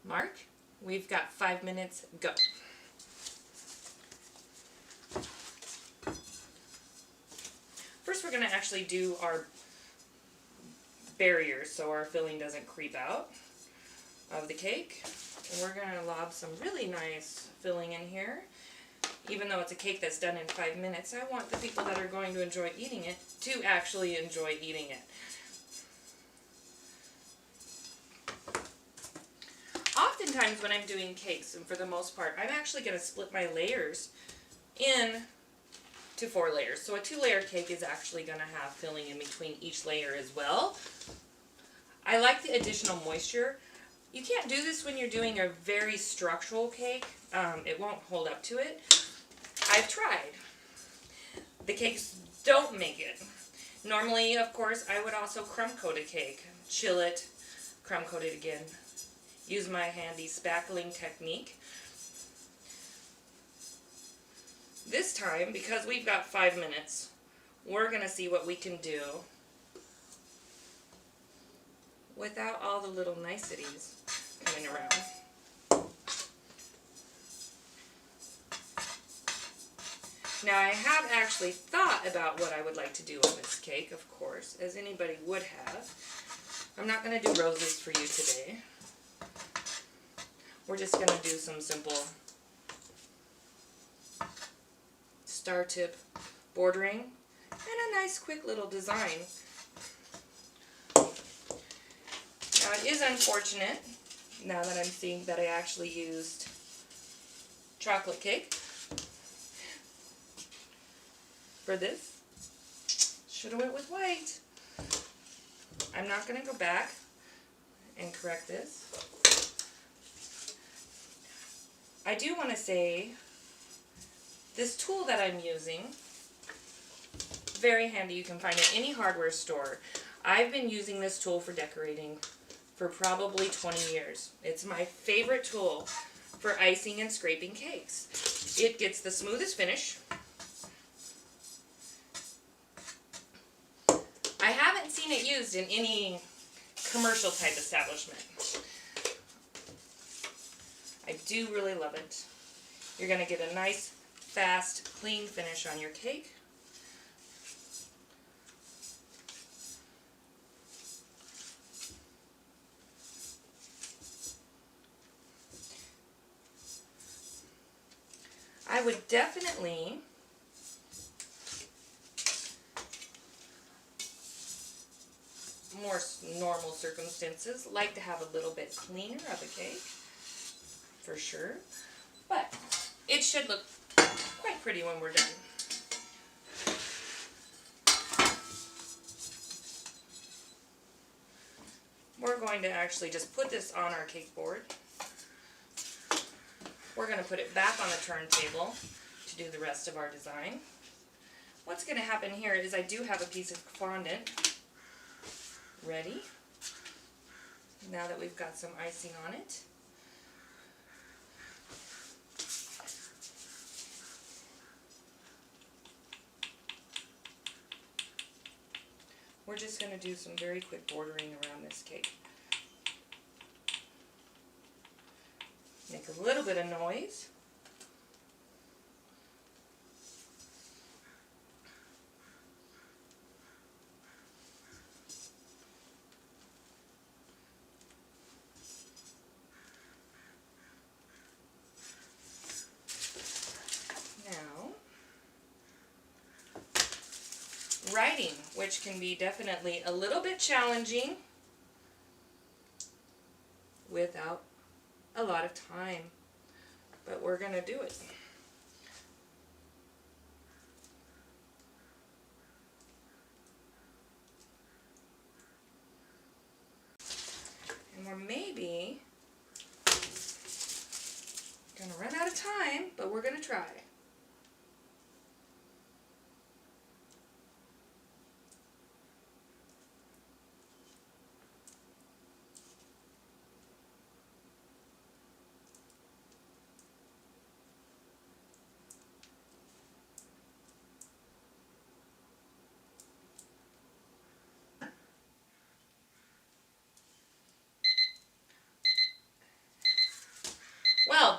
Mark, we've got 5 minutes, go. First we're going to actually do our barriers so our filling doesn't creep out of the cake. And we're going to lob some really nice filling in here. Even though it's a cake that's done in 5 minutes, I want the people that are going to enjoy eating it to actually enjoy eating it. Oftentimes when I'm doing cakes, and for the most part, I'm actually going to split my layers in to 4 layers. So a 2-layer cake is actually going to have filling in between each layer as well. I like the additional moisture. You can't do this when you're doing a very structural cake. It won't hold up to it. I've tried. The cakes don't make it. Normally, of course, I would also crumb coat a cake. Chill it, crumb coat it again. Use my handy spackling technique. This time, because we've got 5 minutes, we're going to see what we can do without all the little niceties coming around. Now I have actually thought about what I would like to do on this cake, of course, as anybody would have. I'm not going to do roses for you today. We're just going to do some simple star tip bordering and a nice quick little design. Now it is unfortunate, now that I'm seeing that I actually used chocolate cake for this. Should have went with white. I'm not going to go back and correct this. I do want to say this tool that I'm using, very handy. You can find it in any hardware store. I've been using this tool for decorating for probably 20 years. It's my favorite tool for icing and scraping cakes. It gets the smoothest finish. I haven't seen it used in any commercial type establishment. I do really love it. You're going to get a nice, fast, clean finish on your cake. I would definitely more normal circumstances like to have a little bit cleaner of a cake, for sure, but it should look quite pretty when we're done. We're going to actually just put this on our cake board. We're going to put it back on the turntable to do the rest of our design. What's going to happen here is I do have a piece of fondant ready, now that we've got some icing on it. We're just going to do some very quick bordering around this cake. Make a little bit of noise. Now, writing, which can be definitely a little bit challenging without a lot of time, but we're going to do it. And we're maybe going to run out of time, but we're going to try.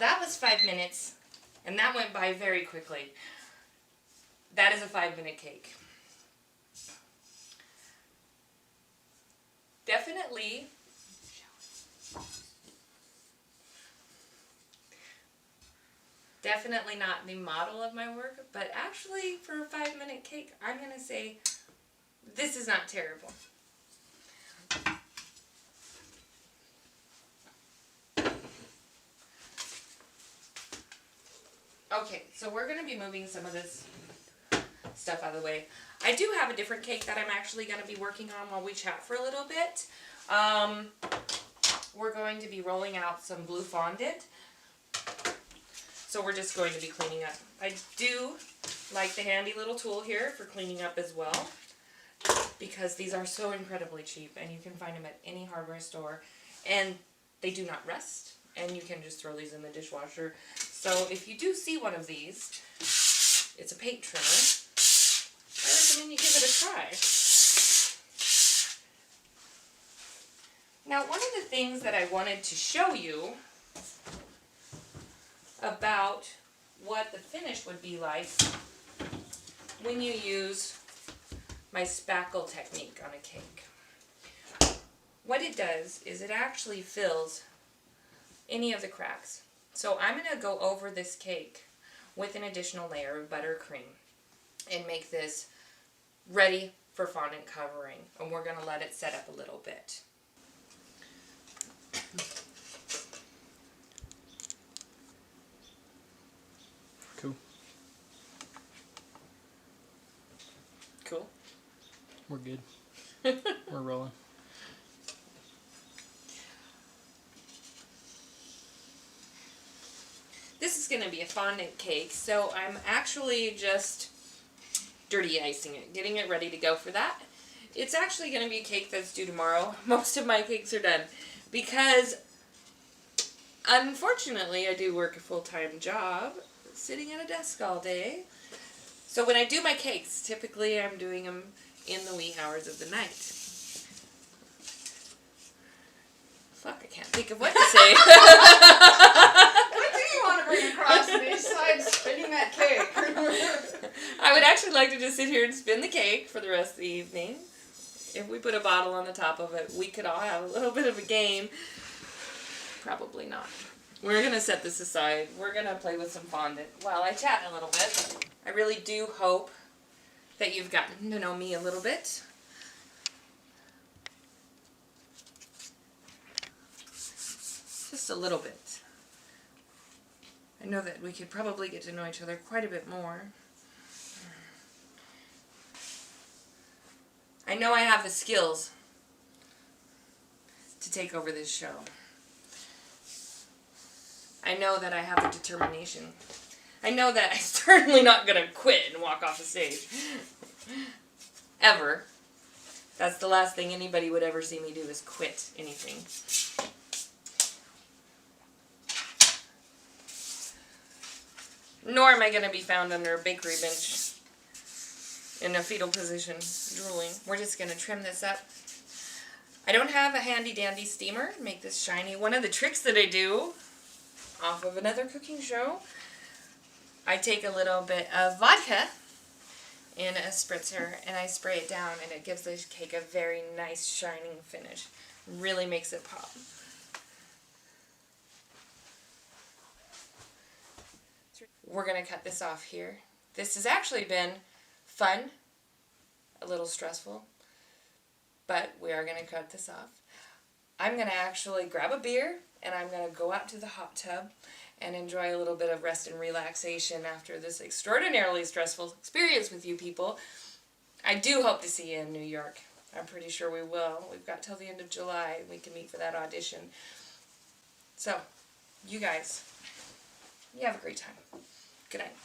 that was 5 minutes, and that went by very quickly. That is a 5-minute cake. Definitely not the model of my work, but actually for a 5-minute cake, I'm going to say this is not terrible. Okay, so we're going to be moving some of this stuff out of the way. I do have a different cake that I'm actually going to be working on while we chat for a little bit. We're going to be rolling out some blue fondant. So we're just going to be cleaning up. I do like the handy little tool here for cleaning up as well, because these are so incredibly cheap and you can find them at any hardware store, and they do not rust, and you can just throw these in the dishwasher. So if you do see one of these, it's a paint trimmer, I recommend you give it a try. Now, one of the things that I wanted to show you about what the finish would be like when you use my spackle technique on a cake. What it does is it actually fills any of the cracks. So I'm going to go over this cake with an additional layer of buttercream and make this ready for fondant covering. And we're going to let it set up a little bit. Cool. Cool. We're good. We're rolling. This is going to be a fondant cake, so I'm actually just dirty icing it, getting it ready to go for that. It's actually going to be a cake that's due tomorrow. Most of my cakes are done because, unfortunately, I do work a full-time job sitting at a desk all day. So when I do my cakes, typically I'm doing them in the wee hours of the night. Fuck, I can't think of what to say. What do you want to bring across besides spinning that cake? I would actually like to just sit here and spin the cake for the rest of the evening. If we put a bottle on the top of it, we could all have a little bit of a game. Probably not. We're going to set this aside. We're going to play with some fondant while I chat a little bit. I really do hope that you've gotten to know me a little bit. Just a little bit. I know that we could probably get to know each other quite a bit more. I know I have the skills to take over this show. I know that I have the determination. I know that I'm certainly not going to quit and walk off the stage. Ever. That's the last thing anybody would ever see me do, is quit anything. Nor am I going to be found under a bakery bench in a fetal position, drooling. We're just going to trim this up. I don't have a handy dandy steamer to make this shiny. One of the tricks that I do, off of another cooking show, I take a little bit of vodka in a spritzer and I spray it down, and it gives this cake a very nice shining finish. Really makes it pop. We're going to cut this off here. This has actually been fun, a little stressful, but we are going to cut this off. I'm going to actually grab a beer and I'm going to go out to the hot tub and enjoy a little bit of rest and relaxation after this extraordinarily stressful experience with you people. I do hope to see you in New York. I'm pretty sure we will. We've got till the end of July and we can meet for that audition. So, you guys, you have a great time. Good night.